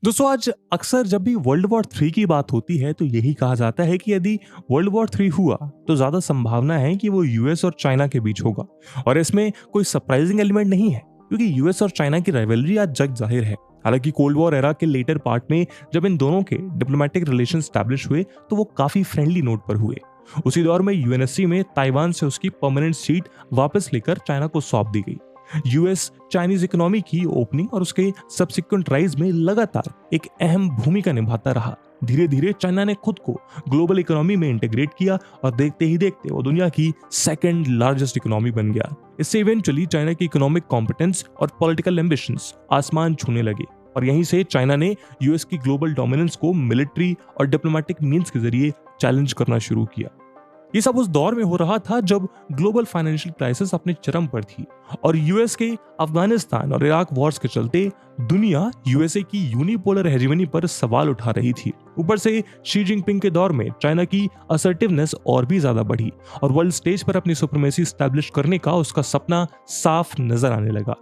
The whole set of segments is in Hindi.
दोस्तों आज अक्सर जब भी वर्ल्ड वॉर 3 की बात होती है तो यही कहा जाता है कि यदि वर्ल्ड वॉर 3 हुआ तो ज्यादा संभावना है कि वो यूएस और चाइना के बीच होगा। और इसमें कोई सरप्राइजिंग एलिमेंट नहीं है क्योंकि यूएस और चाइना की राइवलरी आज जग जाहिर है। हालांकि कोल्ड वॉर एरा के लेटर पार्ट में जब इन दोनों के डिप्लोमेटिक रिलेशन स्टैब्लिश हुए तो वो काफी फ्रेंडली नोट पर हुए। उसी दौर में यूएनएससी में ताइवान से उसकी परमानेंट सीट वापस लेकर चाइना को सौंप दी गई। यूएस चाइनीज इकोनॉमी की ओपनिंग और उसके सब्सिक्वेंट राइज में लगातार एक अहम भूमिका निभाता रहा। धीरे धीरे चाइना ने खुद को ग्लोबल इकोनॉमी में इंटीग्रेट किया और देखते ही देखते वो दुनिया की सेकंड लार्जेस्ट इकोनॉमी बन गया। इससे इवेंचुअली चाइना की इकोनॉमिक कॉम्पिटेंस और पॉलिटिकल एम्बिशंस आसमान छूने लगे और यहीं से चाइना ने यूएस की ग्लोबल डोमिनेंस को मिलिट्री और डिप्लोमेटिक मींस के जरिए चैलेंज करना शुरू किया। ये सब उस दौर में हो रहा था जब ग्लोबल फाइनेंशियल क्राइसिस अपने चरम पर थी और यूएस के अफगानिस्तान और इराक वॉर्स के चलते दुनिया यूएसए की यूनिपोलर हेजेमनी पर सवाल उठा रही थी। ऊपर से शी जिनपिंग के दौर में चाइना की असर्टिवनेस और भी ज्यादा बढ़ी और वर्ल्ड स्टेज पर अपनी सुप्रीमेसी स्टैब्लिश करने का उसका सपना साफ नजर आने लगा।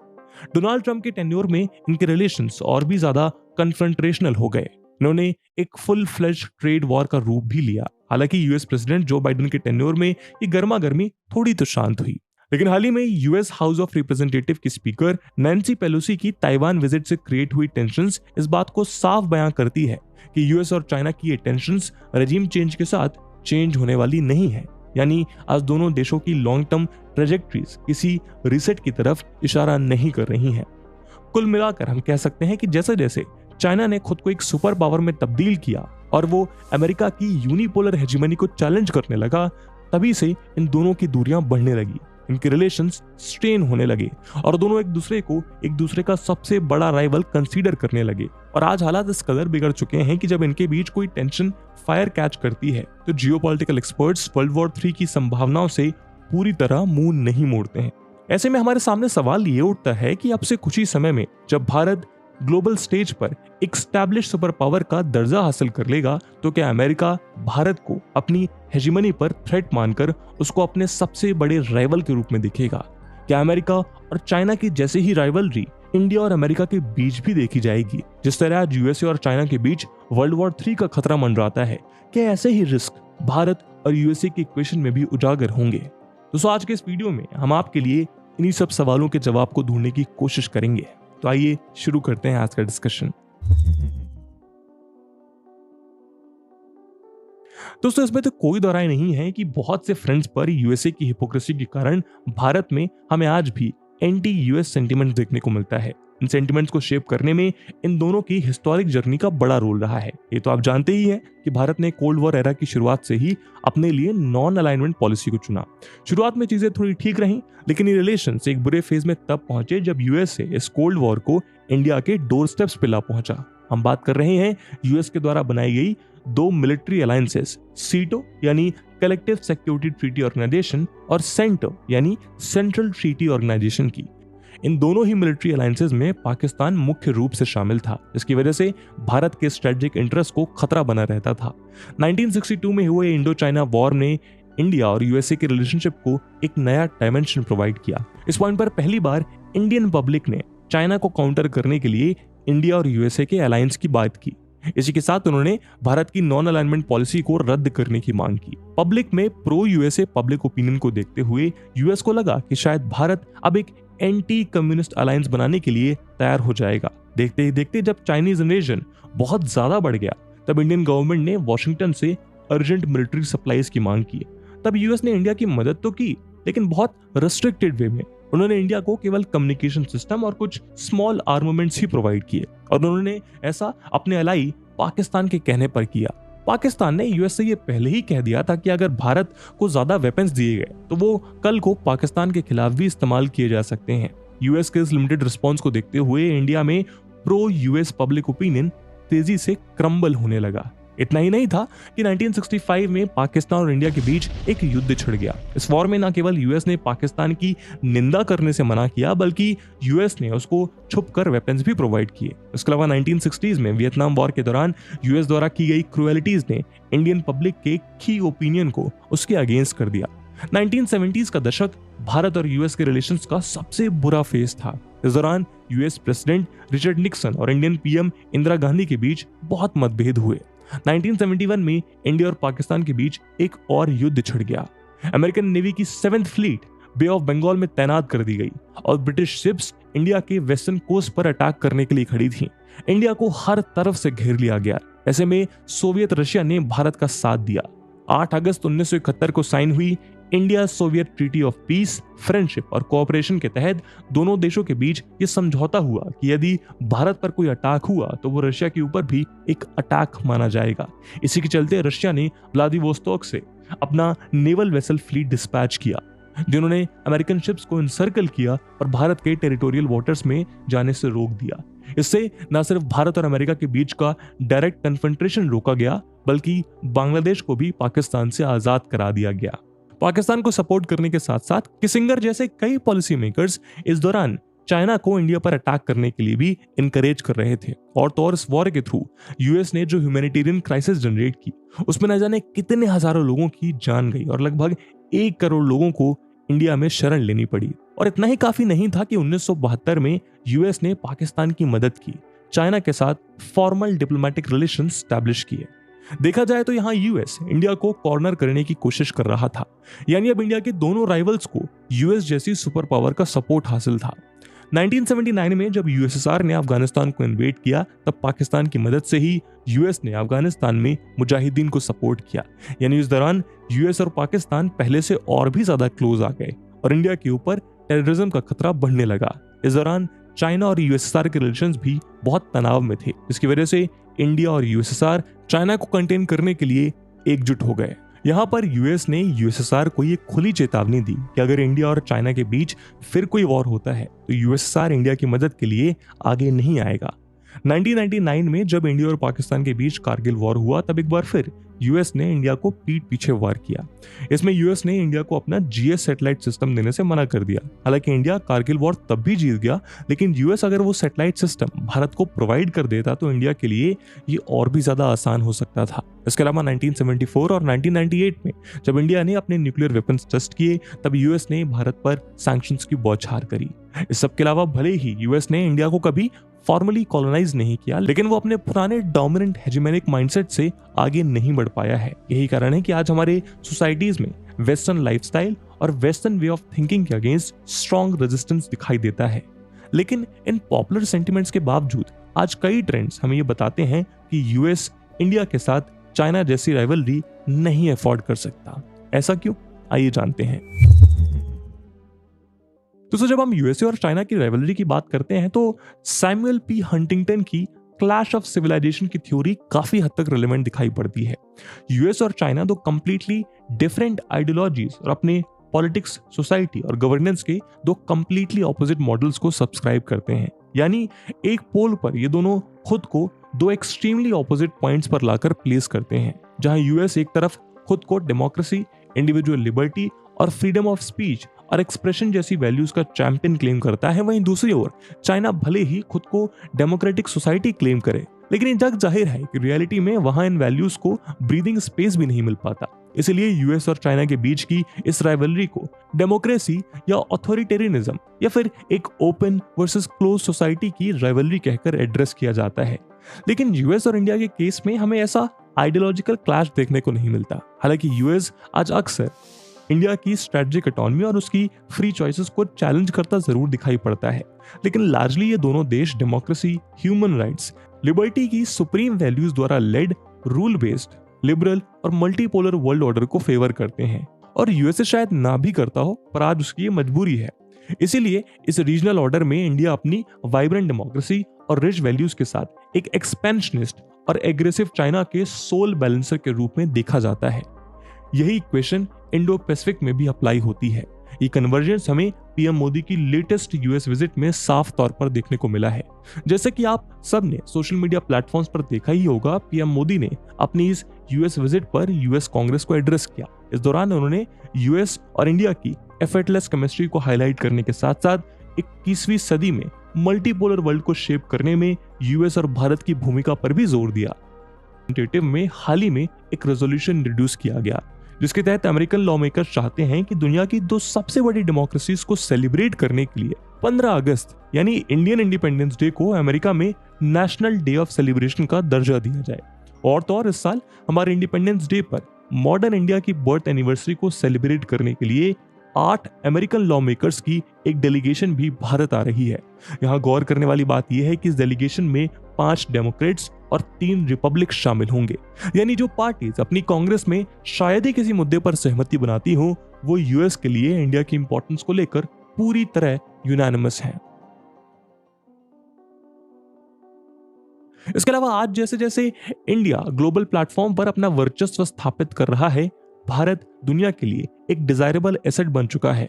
डोनाल्ड ट्रंप के टेन्योर में इनके रिलेशंस और भी ज्यादा कन्फ्रंटेशनल हो गए। इन्होंने एक फुल फ्लेज ट्रेड वॉर का रूप भी लिया। हालांकि यूएस प्रेसिडेंट जो बाइडेन के टेन्योर में ये गर्मा गर्मी थोड़ी तो शांत हुई, लेकिन हाल ही में यूएस हाउस ऑफ रिप्रेजेंटेटिव की स्पीकर नैन्सी पेलोसी की ताइवान विजिट से क्रिएट हुई टेंशंस इस बात को साफ बयां करती है कि यूएस और चाइना की ये टेंशंस रेजिम चेंज के साथ चेंज होने वाली नहीं है। यानी आज दोनों देशों की लॉन्ग टर्म ट्रेजेक्ट्रीज किसी रिसेट की तरफ इशारा नहीं कर रही हैं। कुल मिलाकर हम कह सकते हैं कि जैसे जैसे चाइना ने खुद को एक सुपर पावर में तब्दील किया और वो अमेरिका की यूनिपोलर हेजेमनी को चैलेंज करने लगा, तभी से इन दोनों की दूरियां बढ़ने लगी, इनके रिलेशंस स्ट्रेन होने लगे और दोनों एक दूसरे का सबसे बड़ा राइवल कंसीडर करने लगे। और आज हालात इस कदर बिगड़ चुके हैं कि जब इनके बीच कोई टेंशन फायर कैच करती है तो जियोपॉलिटिकल एक्सपर्ट्स वर्ल्ड वॉर 3 की संभावनाओं से पूरी तरह मुंह नहीं मोड़ते हैं। ऐसे में हमारे सामने सवाल ये उठता है कि अब से कुछ ही समय में जब भारत ग्लोबल स्टेज पर एक स्टैब्लिश सुपर पावर का दर्जा हासिल कर लेगा तो क्या अमेरिका भारत को अपनी हेजेमनी पर थ्रेट मानकर उसको अपने सबसे बड़े राइवल के रूप में दिखेगा? क्या अमेरिका और चाइना की जैसे ही राइवलरी इंडिया और अमेरिका के बीच भी देखी जाएगी? जिस तरह आज यूएसए और चाइना के बीच वर्ल्ड वॉर 3 का खतरा मंडराता है, क्या ऐसे ही रिस्क भारत और यूएसए की इक्वेशन में भी उजागर होंगे? दोस्तों आज के इस वीडियो में हम आपके लिए इन्हीं सब सवालों के जवाब को ढूंढने की कोशिश करेंगे। तो आइए शुरू करते हैं आज का डिस्कशन। दोस्तों इसमें तो कोई दो राय नहीं है कि बहुत से फ्रेंड्स पर यूएसए की हिपोक्रेसी के कारण भारत में हमें आज भी एंटी यूएस सेंटीमेंट देखने को मिलता है। इन सेंटीमेंट्स को शेप करने में इन दोनों की हिस्टोरिक जर्नी का बड़ा रोल रहा है। ये तो आप जानते ही हैं कि भारत ने कोल्ड वॉर एरा की शुरुआत से ही अपने लिए नॉन अलाइनमेंट पॉलिसी को चुना। शुरुआत में चीजें थोड़ी ठीक रहीं, लेकिन ये रिलेशंस एक बुरे फेज में तब पहुंचे जब यूएसए इस कोल्ड वॉर को इंडिया के डोर स्टेप्स पे ला पहुंचा। हम बात कर रहे हैं यूएस के द्वारा बनाई गई दो मिलिट्री अलायंसेस, सीटो यानी कलेक्टिव सिक्योरिटी ट्रीटी ऑर्गेनाइजेशन और सेंटो यानी सेंट्रल ट्रीटी ऑर्गेनाइजेशन की। इन दोनों ही मिलिट्री अलायंसेस में पाकिस्तान मुख्य रूप से शामिल था, जिसकी वजह से भारत के स्ट्रेटेजिक इंटरेस्ट को खतरा बना रहता था। 1962 में हुए इंडो चाइना वॉर ने इंडिया और यूएसए के रिलेशनशिप को एक नया डायमेंशन प्रोवाइड किया। इस पॉइंट पर पहली बार इंडियन पब्लिक ने चाइना को काउंटर करने के लिए इंडिया और यूएसए के अलायंस की बात की। इसी के साथ उन्होंने भारत की नॉन अलाइनमेंट पॉलिसी को रद्द करने की मांग की। पब्लिक में प्रो यूएसए पब्लिक ओपिनियन को देखते हुए यूएस को लगा कि शायद भारत अब एक एंटी कम्युनिस्ट अलायंस बनाने के लिए तैयार हो जाएगा। देखते ही देखते जब चाइनीज इन्वेजन बहुत ज्यादा बढ़ गया तब इंडियन गवर्नमेंट ने वॉशिंगटन से अर्जेंट मिलिट्री सप्लाईज की मांग की। तब यूएस ने इंडिया की मदद तो की, लेकिन बहुत रिस्ट्रिक्टेड वे में। उन्होंने इंडिया को केवल कम्युनिकेशन सिस्टम और कुछ स्मॉल आर्मामेंट्स ही प्रोवाइड किए और उन्होंने ऐसा अपने अलाई पाकिस्तान के कहने पर किया। पाकिस्तान ने यूएस से ये पहले ही कह दिया था कि अगर भारत को ज्यादा वेपन्स दिए गए तो वो कल को पाकिस्तान के खिलाफ भी इस्तेमाल किए जा सकते हैं। यूएस के इस लिमिटेड रिस्पॉन्स को देखते हुए इंडिया में प्रो यूएस पब्लिक ओपिनियन तेजी से क्रम्बल होने लगा। इतना ही नहीं था कि 1965 में पाकिस्तान और इंडिया के बीच एक युद्ध छिड़ गया। इस वॉर में न केवल यूएस ने पाकिस्तान की निंदा करने से मना किया, बल्कि यूएस ने उसको छुपकर वेपन्स भी प्रोवाइड किए। इसके अलावा 1960s में वियतनाम वॉर के दौरान यूएस द्वारा की गई क्रुएलिटीज ने इंडियन पब्लिक के की ओपिनियन को उसके अगेंस्ट कर दिया। 1970s का दशक भारत और यूएस के रिलेशंस का सबसे बुरा फेज था। इस दौरान यूएस प्रेसिडेंट रिचर्ड निक्सन और इंडियन पीएम इंदिरा गांधी के बीच बहुत मतभेद हुए। 1971 में इंडिया और पाकिस्तान के बीच एक और युद्ध छिड़ गया। अमेरिकन नेवी की 7th fleet bay of Bengal में तैनात कर दी गई और ब्रिटिश शिप्स इंडिया के वेस्टर्न कोस्ट पर अटैक करने के लिए खड़ी थी। इंडिया को हर तरफ से घेर लिया गया। ऐसे में सोवियत रशिया ने भारत का साथ दिया। 8 अगस्त 1971 को साइन हुई India Soviet treaty of peace, friendship और कोऑपरेशन के तहत दोनों देशों के बीच ये समझौता हुआ कि यदि भारत पर कोई अटैक हुआ तो वो रशिया के ऊपर भी एक अटैक माना जाएगा। इसी के चलते रशिया ने व्लादिवोस्तोक से अपना नेवल वेसल फ्लीट डिस्पैच किया, जिन्होंने अमेरिकन शिप्स को इनसर्कल किया और भारत के टेरिटोरियल वाटर्स में जाने से रोक दिया। इससे न सिर्फ भारत और अमेरिका के बीच का डायरेक्ट कन्फ्रंटेशन रोका गया, बल्कि बांग्लादेश को भी पाकिस्तान से आजाद करा दिया गया। पाकिस्तान को सपोर्ट करने के साथ साथ किसिंगर जैसे कई पॉलिसी मेकर्स इस दौरान चाइना को इंडिया पर अटैक करने के लिए भी इनकरेज कर रहे थे। और तो और इस वॉर के थ्रू यूएस ने जो ह्यूमैनिटेरियन क्राइसिस जनरेट की, उसमें न जाने कितने हजारों लोगों की जान गई और लगभग 1 करोड़ लोगों को इंडिया में शरण लेनी पड़ी। और इतना ही काफी नहीं था कि 1972 में यूएस ने पाकिस्तान की मदद की, चाइना के साथ फॉर्मल डिप्लोमेटिक रिलेशन स्टैब्लिश किए। देखा जाए तो यहाँ यूएस इंडिया को कॉर्नर करने की कोशिश कर रहा था, यानी अब इंडिया के दोनों राइवल्स को यूएस जैसी सुपर पावर का सपोर्ट हासिल था। 1979 में जब यूएसएसआर ने अफगानिस्तान को इन्वेड किया, तब पाकिस्तान की मदद से ही यूएस ने अफगानिस्तान में मुजाहिदीन को सपोर्ट किया। यानी इस दौरान यूएस और पाकिस्तान पहले से और भी ज्यादा क्लोज आ गए और इंडिया के ऊपर टेररिज्म का खतरा बढ़ने लगा। इस दौरान चाइना और यूएसएसआर के रिलेशंस भी बहुत तनाव में थे, जिसकी वजह से इंडिया और यूएसएसआर चाइना को कंटेन करने के लिए एकजुट हो गए। यहाँ पर यूएस ने यूएसएसआर को ये खुली चेतावनी दी कि अगर इंडिया और चाइना के बीच फिर कोई वॉर होता है तो यूएसएसआर इंडिया की मदद के लिए आगे नहीं आएगा। 1999 में जब इंडिया और पाकिस्तान के बीच कारगिल वॉर हुआ, तब एक बार फिर यूएस ने इंडिया को पीठ पीछे वार किया। इसमें यूएस ने इंडिया को अपना जीएस सैटेलाइट सिस्टम देने से मना कर दिया। हालांकि इंडिया कारगिल वॉर तब भी जीत गया, लेकिन यूएस अगर वो सैटेलाइट सिस्टम भारत को प्रोवाइड कर देता तो इंडिया के लिए ये और भी ज्यादा आसान हो सकता था। इसके अलावा 1974 और 1998 में जब इंडिया ने अपने न्यूक्लियर वेपन्स टेस्ट किए, तब यूएस ने भारत पर सैंक्शंस की बौछार करी। इस सब के अलावा भले ही यूएस ने इंडिया को कभी फॉर्मली कॉलोनाइज नहीं किया, लेकिन वो अपने पुराने डोमिनेंट हेजेमोनिक माइंडसेट से आगे नहीं बढ़ पाया है। यही कारण है कि आज हमारे सोसाइटीज में वेस्टर्न लाइफस्टाइल और वेस्टर्न वे ऑफ थिंकिंग के अगेंस्ट स्ट्रॉन्ग रेजिस्टेंस दिखाई देता है। लेकिन इन पॉपुलर सेंटिमेंट्स के बावजूद आज कई ट्रेंड्स हमें ये बताते हैं कि यूएस इंडिया के साथ चाइना जैसी राइवलरी नहीं अफोर्ड कर सकता। ऐसा क्यों? आइए जानते हैं। दोस्तों, जब हम यूएसए और चाइना की राइवलरी की बात करते हैं तो सैमुअल पी हंटिंगटन की क्लैश ऑफ सिविलाइजेशन की थ्योरी काफी हद तक रिलेवेंट दिखाई पड़ती है। यूएस और चाइना दो कंप्लीटली डिफरेंट आइडियोलॉजीज और अपने पॉलिटिक्स, सोसाइटी और गवर्नेंस के दो कंप्लीटली ऑपोजिट मॉडल्स को सब्सक्राइब करते हैं। यानी एक पोल पर ये दोनों खुद को दो एक्सट्रीमली ऑपोजिट पॉइंट्स पर लाकर प्लेस करते हैं। जहां यूएस एक तरफ खुद को डेमोक्रेसी, इंडिविजुअल लिबर्टी और फ्रीडम ऑफ स्पीच और एक्सप्रेशन जैसी वैल्यूज का चैंपियन क्लेम करता है, वहीं दूसरी ओर चाइना भले ही खुद को डेमोक्रेटिक सोसाइटी क्लेम करे, लेकिन ये जग जाहिर है कि रियलिटी में वहां इन वैल्यूज को ब्रीदिंग स्पेस भी नहीं मिल पाता। इसलिए यूएस और चाइना के बीच की इस राइवलरी को डेमोक्रेसी या ऑथोरिटेरियनिज्म या फिर एक ओपन वर्सेस क्लोज सोसाइटी की राइवलरी कहकर एड्रेस किया जाता है। लेकिन यूएस और इंडिया के केस में हमें ऐसा आइडियोलॉजिकल क्लैश देखने को नहीं मिलता। हालांकि यूएस आज अक्सर इंडिया की स्ट्रेटेजिक ऑटोनॉमी और उसकी फ्री चॉइसेस को चैलेंज करता जरूर दिखाई पड़ता है, लेकिन लार्जली ये दोनों देश डेमोक्रेसी, ह्यूमन राइट्स, लिबर्टी की सुप्रीम वैल्यूज द्वारा लेड, रूल बेस्ड, लिबरल और मल्टीपोलर वर्ल्ड ऑर्डर को फेवर करते हैं। और यूएसए शायद ना भी करता हो, पर आज उसकी ये मजबूरी है। इसीलिए इस रीजनल ऑर्डर में इंडिया अपनी वाइब्रेंट डेमोक्रेसी और रिच वैल्यूज के साथ एक एक्सपेंशनिस्ट और एग्रेसिव चाइना के सोल बैलेंसर के रूप में देखा जाता है। यही इक्वेशन इंडो पैसिफिक में भी अप्लाई होती है। ये कन्वर्जेंस हमें पीएम मोदी की लेटेस्ट यूएस विजिट में साफ तौर पर देखने को मिला है। जैसे कि आप सब ने सोशल मीडिया प्लेटफॉर्म्स पर देखा ही होगा, पीएम मोदी ने अपनी इस यूएस विजिट पर यूएस कांग्रेस को एड्रेस किया। इस दौरान उन्होंने यूएस और इंडिया की एफर्टलेस केमिस्ट्री को हाईलाइट करने के साथ साथ 21वीं सदी में मल्टीपोलर वर्ल्ड को शेप करने में यूएस और भारत की भूमिका पर भी जोर दिया। में हाल ही में एक रेजोल्यूशन इंट्रोड्यूस किया गया जिसके तहत अमेरिकन लॉ मेकर्स चाहते हैं कि दुनिया की दो सबसे बड़ी डेमोक्रेसीज को सेलिब्रेट करने के लिए 15 अगस्त यानी इंडियन इंडिपेंडेंस डे को अमेरिका में नेशनल डे ऑफ सेलिब्रेशन का दर्जा दिया जाए। और तो और इस साल हमारे इंडिपेंडेंस डे पर मॉडर्न इंडिया की बर्थ एनिवर्सरी को सेलिब्रेट करने के लिए 8 अमेरिकन लॉ मेकर्स की एक डेलीगेशन भी भारत आ रही है। यहाँ गौर करने वाली बात यह है कि इस डेलीगेशन में 5 डेमोक्रेट्स और 3 रिपब्लिक शामिल होंगे, यानी जो पार्टीज अपनी कांग्रेस में शायद ही किसी मुद्दे पर सहमति बनाती हो, वो यूएस के लिए इंडिया की इंपॉर्टेंस को लेकर पूरी तरह यूनानिमस हैं। इसके अलावा आज जैसे जैसे इंडिया ग्लोबल प्लेटफॉर्म पर अपना वर्चस्व स्थापित कर रहा है, भारत दुनिया के लिए एक डिजायरेबल एसेट बन चुका है।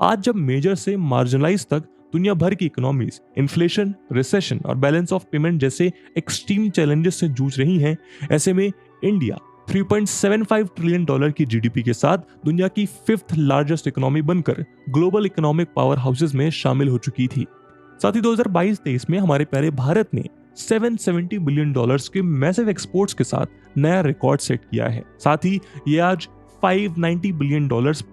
आज जब मेजर से मार्जिनलाइज तक दुनिया भर की इकोनॉमीज इन्फ्लेशन, रिसेशन और बैलेंस ऑफ पेमेंट जैसे एक्सट्रीम चैलेंजेस से जूझ रही हैं, ऐसे में इंडिया $3.75 ट्रिलियन की जीडीपी के साथ दुनिया की 5th लार्जेस्ट इकोनॉमी बनकर ग्लोबल इकोनॉमिक पावर हाउसेज में शामिल हो चुकी थी। साथ ही 2022-23 में हमारे प्यारे भारत ने $770 बिलियन के मैसिव एक्सपोर्ट्स के साथ नया रिकॉर्ड सेट किया है। साथ ही ये आज $590 बिलियन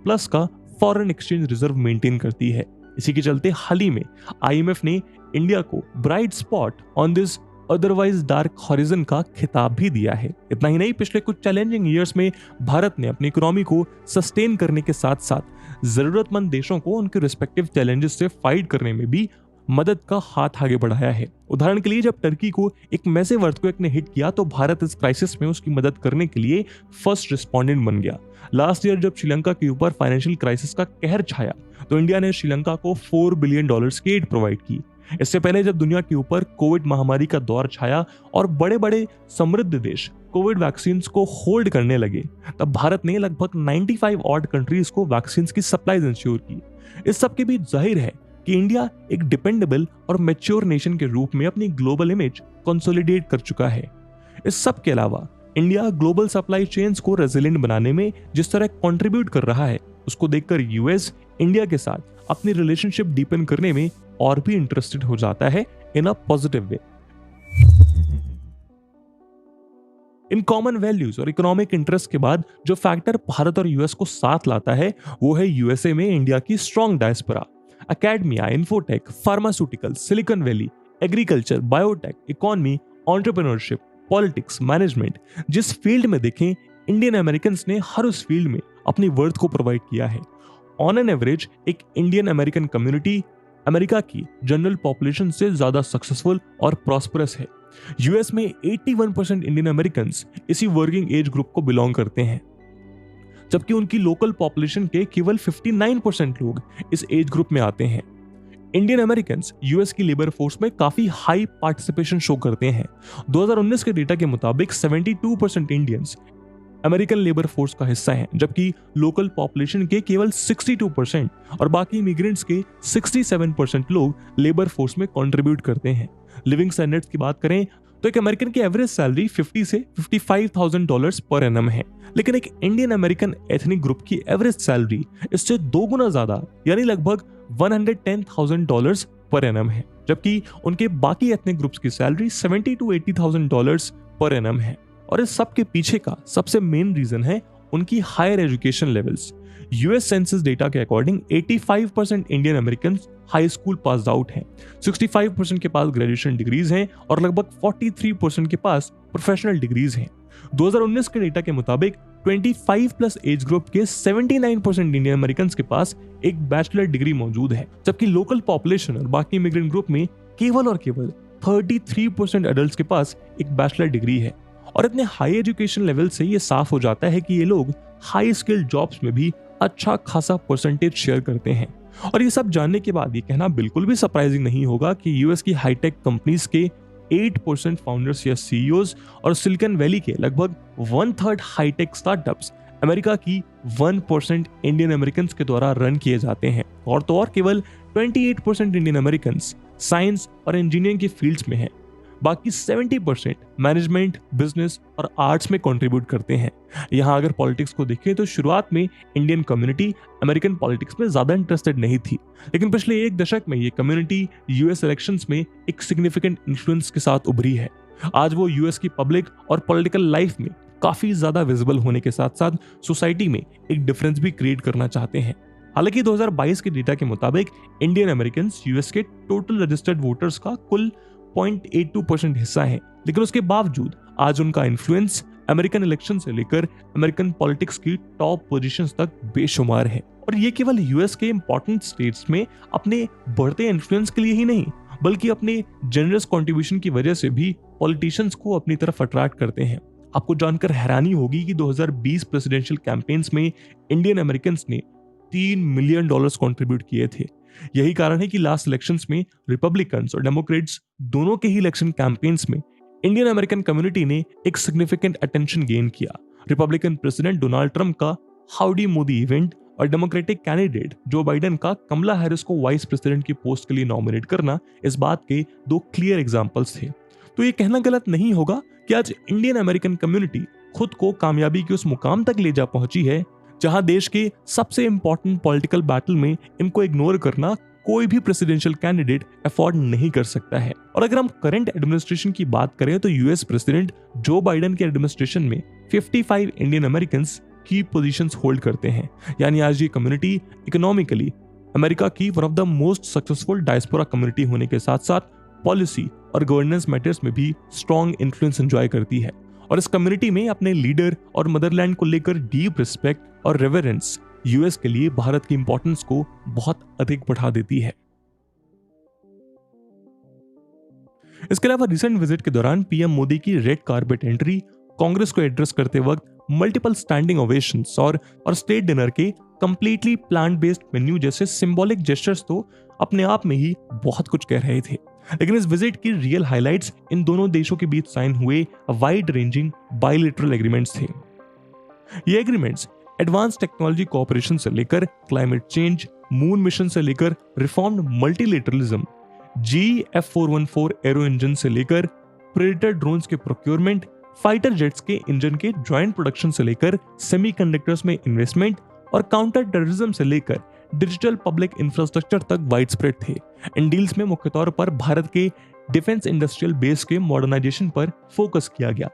प्लस का फॉरेन एक्सचेंज रिजर्व मेंटेन करती है। इसी के चलते हाल ही में आईएमएफ ने इंडिया को bright spot on this otherwise dark horizon का खिताब भी दिया है। इतना ही नहीं, पिछले कुछ चैलेंजिंग ईयर्स में भारत ने अपनी इकोनॉमी को सस्टेन करने के साथ साथ जरूरतमंद देशों को उनके रिस्पेक्टिव चैलेंजेस से फाइट करने में भी मदद का हाथ आगे बढ़ाया है। उदाहरण के लिए जब टर्की को एक मैसिव अर्थक्वेक ने हिट किया तो भारत इस क्राइसिस में उसकी मदद करने के लिए फर्स्ट रिस्पोंडेंट बन गया। लास्ट ईयर जब श्रीलंका के ऊपर फाइनेंशियल क्राइसिस का कहर छाया तो इंडिया ने श्रीलंका को $4 बिलियन की एड प्रोवाइड की। इससे पहले जब दुनिया के ऊपर कोविड महामारी का दौर छाया और बड़े बड़े समृद्ध देश कोविड वैक्सीन को होल्ड करने लगे, तब भारत ने लगभग 95 ऑड कंट्रीज को वैक्सीन की सप्लाईज इंश्योर की। इस सब के बीच जाहिर है कि इंडिया एक डिपेंडेबल और मैच्योर नेशन के रूप में अपनी ग्लोबल इमेज कंसोलिडेट कर चुका है। इस सब के अलावा इंडिया ग्लोबल सप्लाई चेन्स को रेजिलिएंट बनाने में जिस तरह कंट्रीब्यूट कर रहा है, उसको देखकर यूएस इंडिया के साथ अपनी रिलेशनशिप डीपन करने में और भी इंटरेस्टेड हो जाता है इन अ पॉजिटिव वे। इन कॉमन वैल्यूज और इकोनॉमिक इंटरेस्ट के बाद जो फैक्टर भारत और यूएस को साथ लाता है वो है यूएसए में इंडिया की strong diaspora. Academia, infotech, pharmaceutical, silicon valley, agriculture, biotech, economy, entrepreneurship, politics, management, जिस फील्ड में देखें इंडियन अमेरिकन ने हर उस फील्ड में अपनी वर्थ को प्रोवाइड किया है। ऑन एन एवरेज एक इंडियन अमेरिकन कम्युनिटी अमेरिका की जनरल पॉपुलेशन से ज्यादा सक्सेसफुल और प्रॉस्परस है। यूएस में 81% इंडियन अमेरिकन इसी वर्किंग एज ग्रुप को बिलोंग करते हैं, जबकि उनकी लोकल पॉपुलेशन के केवल 59% लोग इस एज ग्रुप में आते हैं। इंडियन अमेरिकन यूएस की लेबर फोर्स में काफी हाई पार्टिसिपेशन शो करते हैं। 2019 के डेटा के मुताबिक 72% इंडियंस अमेरिकन लेबर फोर्स का हिस्सा हैं, जबकि लोकल पॉपुलेशन के केवल 62% और बाकी इमिग्रेंट्स के 67% लोग लेबर फोर्स में कंट्रीब्यूट करते हैं। लिविंग स्टैंडर्ड्स की बात करें तो एक अमेरिकन की एवरेज सैलरी 50 से $55,000 पर एनम है, लेकिन एक इंडियन अमेरिकन एथनिक ग्रुप की एवरेज सैलरी इससे 2 गुना ज्यादा यानी लगभग $110,000 पर एनम है, जबकि उनके बाकी एथनिक ग्रुप्स की सैलरी $70,000 to $80,000 पर एनम है। और इस सब के पीछे का सबसे मेन रीजन है उनकी higher education levels. US census data के according 85% Indian American high school pass out हैं, 65% के पास ग्रेजुएशन डिग्रीज हैं और लगभग 43% के पास प्रोफेशनल डिग्रीज हैं। 2019 के डेटा के मुताबिक 25+ एज ग्रुप के 79% इंडियन अमेरिकन के पास एक बैचलर डिग्री मौजूद है, जबकि लोकल पॉपुलेशन और बाकी इमिग्रेंट ग्रुप में केवल और केवल 33% एडल्ट्स के पास एक बैचलर डिग्री है। और इतने हाई एजुकेशन लेवल से ये साफ हो जाता है कि ये लोग हाई स्किल्ड जॉब्स में भी अच्छा खासा परसेंटेज शेयर करते हैं। और ये सब जानने के बाद ये कहना बिल्कुल भी सरप्राइजिंग नहीं होगा कि यूएस की हाईटेक कंपनीज के 8% फाउंडर्स या सीईओज और सिलिकॉन वैली के लगभग 1/3 हाईटेक स्टार्टअप्स अमेरिका की 1% इंडियन अमेरिकन के द्वारा रन किए जाते हैं। और तो और केवल 28% इंडियन अमेरिकन साइंस और इंजीनियरिंग की फील्ड्स में हैं, बाकी 70% मैनेजमेंट, बिजनेस और आर्ट्स में कंट्रीब्यूट करते हैं। यहाँ अगर पॉलिटिक्स को देखें तो शुरुआत में इंडियन कम्युनिटी अमेरिकन पॉलिटिक्स में ज्यादा इंटरेस्टेड नहीं थी, लेकिन पिछले 1 दशक में ये कम्युनिटी यूएस इलेक्शंस में एक सिग्निफिकेंट इन्फ्लुएंस के साथ उभरी है। आज वो यूएस की पब्लिक और पॉलिटिकल लाइफ में काफी ज्यादा विजिबल होने के साथ साथ सोसाइटी में एक डिफरेंस भी क्रिएट करना चाहते हैं। हालांकि 2022 के डेटा के मुताबिक इंडियन अमेरिकन यूएस के टोटल रजिस्टर्ड वोटर्स का कुल 0.82% हिस्सा है, लेकिन उसके बावजूद आज उनका इन्फ्लुएंस अमेरिकन इलेक्शन से लेकर अमेरिकन पॉलिटिक्स की टॉप पोजीशंस तक बेशुमार है। और ये केवल यूएस के इंपॉर्टेंट स्टेट्स में अपने बढ़ते इन्फ्लुएंस के लिए ही नहीं, बल्कि अपने जनरस कंट्रीब्यूशन की वजह से भी पॉलिटिशियंस को अपनी तरफ अट्रैक्ट करते हैं। आपको जानकर हैरानी होगी कि 2020 प्रेसिडेंशियल कैंपेन्स में इंडियन अमेरिकन ने $3 मिलियन कंट्रीब्यूट किए थे। यही कारण है कि लास्ट इलेक्शंस में रिपब्लिकन्स और डेमोक्रेट्स दोनों के ही इलेक्शन कैंपेन्स में इंडियन अमेरिकन कम्युनिटी ने एक सिग्निफिकेंट अटेंशन गेन किया। रिपब्लिकन प्रेसिडेंट डोनाल्ड ट्रंप का हाउडी मोदी इवेंट और डेमोक्रेटिक कैंडिडेट जो बाइडेन का कमला हैरिस को वाइस प्रेसिडेंट की पोस्ट के लिए नॉमिनेट करना इस बात के दो क्लियर एग्जांपल्स थे। तो ये कहना गलत नहीं होगा कि आज इंडियन अमेरिकन कम्युनिटी खुद को कामयाबी के उस मुकाम तक ले जा पहुंची है जहां देश के सबसे इंपॉर्टेंट पॉलिटिकल बैटल में इनको इग्नोर करना कोई भी प्रेसिडेंशियल कैंडिडेट अफोर्ड नहीं कर सकता है। और अगर हम करंट एडमिनिस्ट्रेशन की बात करें तो यूएस प्रेसिडेंट जो बाइडेन के एडमिनिस्ट्रेशन में 55 इंडियन अमेरिकन्स की पोजीशंस होल्ड करते हैं। यानी आज ये कम्युनिटी इकोनॉमिकली अमेरिका की one of the most successful diaspora community होने के साथ साथ पॉलिसी और गवर्नेंस मैटर्स में भी स्ट्रॉन्ग इन्फ्लुएंस एंजॉय करती है। और इस कम्युनिटी में अपने लीडर और मदरलैंड को लेकर डीप रिस्पेक्ट और रेवरेंस यूएस के लिए भारत की इंपॉर्टेंस को बहुत अधिक बढ़ा देती है। इसके अलावा रिसेंट विजिट के दौरान पीएम मोदी की रेड कारपेट एंट्री, कांग्रेस को एड्रेस करते वक्त मल्टीपल स्टैंडिंग ओवेशंस और स्टेट डिनर के कंप्लीटली प्लांट बेस्ड मेन्यू जैसे सिंबॉलिक जेस्चर्स तो अपने आप में ही बहुत कुछ कह रहे थे। लेकिन इस विजिट की रियल हाइलाइट्स इन दोनों देशों के बीच साइन हुए वाइड रेंजिंग बायलैटरल एग्रीमेंट्स थे। ये एग्रीमेंट्स एडवांस टेक्नोलॉजी कोऑपरेशन से लेकर क्लाइमेट चेंज, मून मिशन से लेकर reformed multilateralism, GF414 arrow engine से लेकर प्रेडेटर ड्रोन्स के प्रोक्योरमेंट, फाइटर जेट्स के इंजन के ज्वाइंट प्रोडक्शन से लेकर सेमीकंडक्टर्स में इन्वेस्टमेंट और काउंटर टेररिज्म से लेकर डिजिटल पब्लिक इंफ्रास्ट्रक्चर तक वाइड स्प्रेड थे। इन डील्स में मुख्य तौर पर भारत के डिफेंस इंडस्ट्रियल बेस के मॉडर्नाइजेशन पर फोकस किया गया।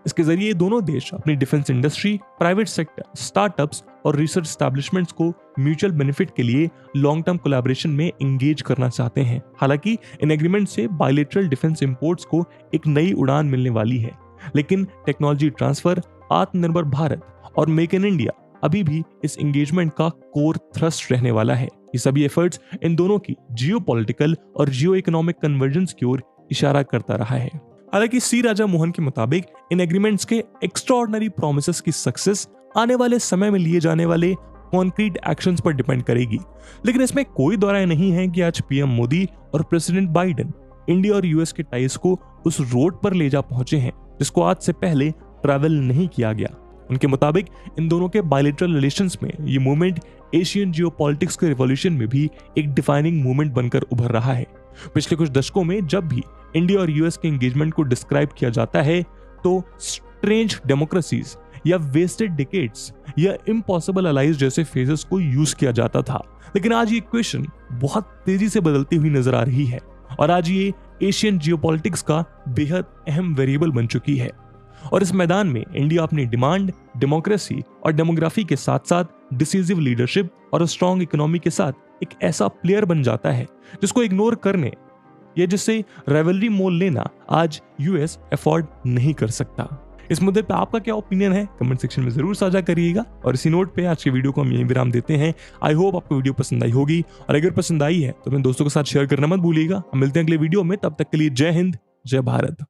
इसके जरिए दोनों देश अपनी defence industry, private sector, startups और रिसर्च एस्टैब्लिशमेंट्स को म्यूचुअल बेनिफिट के लिए लॉन्ग टर्म कोलैबोरेशन में एंगेज करना चाहते हैं। हालांकि इन एग्रीमेंट से बायलैटरल डिफेंस इंपोर्ट्स को एक नई उड़ान मिलने वाली है, लेकिन टेक्नोलॉजी ट्रांसफर, आत्मनिर्भर भारत और मेक इन इंडिया अभी भी इस एंगेजमेंट का कोर थ्रस्ट रहने वाला है। ये सभी एफर्ट्स इन दोनों की जियोपॉलिटिकल और जियो इकोनॉमिक कन्वर्जेंस की ओर इशारा करता रहा है। हालांकि सी राजा मोहन के मुताबिक इन एग्रीमेंट्स के एक्स्ट्राऑर्डिनरी प्रोमिसेस की सक्सेस आने वाले समय में लिए जाने वाले कॉन्क्रीट एक्शंस पर डिपेंड करेगी। लेकिन इसमें कोई दो राय नहीं है कि आज पीएम मोदी और प्रेसिडेंट बाइडेन इंडिया और यूएस के टाइज को उस रोड पर ले जा पहुंचे हैं जिसको आज से पहले ट्रैवल नहीं किया गया। उनके मुताबिक इन दोनों के बायलैटरल रिलेशंस में ये मूवमेंट एशियन जियोपॉलिटिक्स के रिवॉल्यूशन में भी एक डिफाइनिंग मूवमेंट बनकर उभर रहा है। पिछले कुछ दशकों में जब भी इंडिया और यूएस के एंगेजमेंट को डिस्क्राइब किया जाता है तो स्ट्रेंज डेमोक्रेसीज या वेस्टेड डिकेड्स या इम्पॉसिबल अलाइज जैसे फेजेस को यूज किया जाता था। लेकिन आज ये इक्वेशन बहुत तेजी से बदलती हुई नजर आ रही है और आज ये एशियन जियोपॉलिटिक्स का बेहद अहम वेरिएबल बन चुकी है। और इस मैदान में इंडिया अपनी डिमांड, डेमोक्रेसी और डेमोग्राफी के साथ साथ डिसीजिव लीडरशिप और स्ट्रॉन्ग इकोनॉमी के साथ एक ऐसा प्लेयर बन जाता है जिसको इग्नोर करने या जिससे राइवलरी मोल लेना आज यूएस अफोर्ड नहीं कर सकता। इस मुद्दे पे आपका क्या ओपिनियन है कमेंट सेक्शन में जरूर साझा करिएगा। और इसी नोट पे आज के वीडियो को हम यहीं विराम देते हैं। आई होप आपको वीडियो पसंद आई होगी और अगर पसंद आई है तो अपने दोस्तों के साथ शेयर करना मत भूलिएगा। हम मिलते हैं अगले वीडियो में, तब तक के लिए जय हिंद, जय भारत।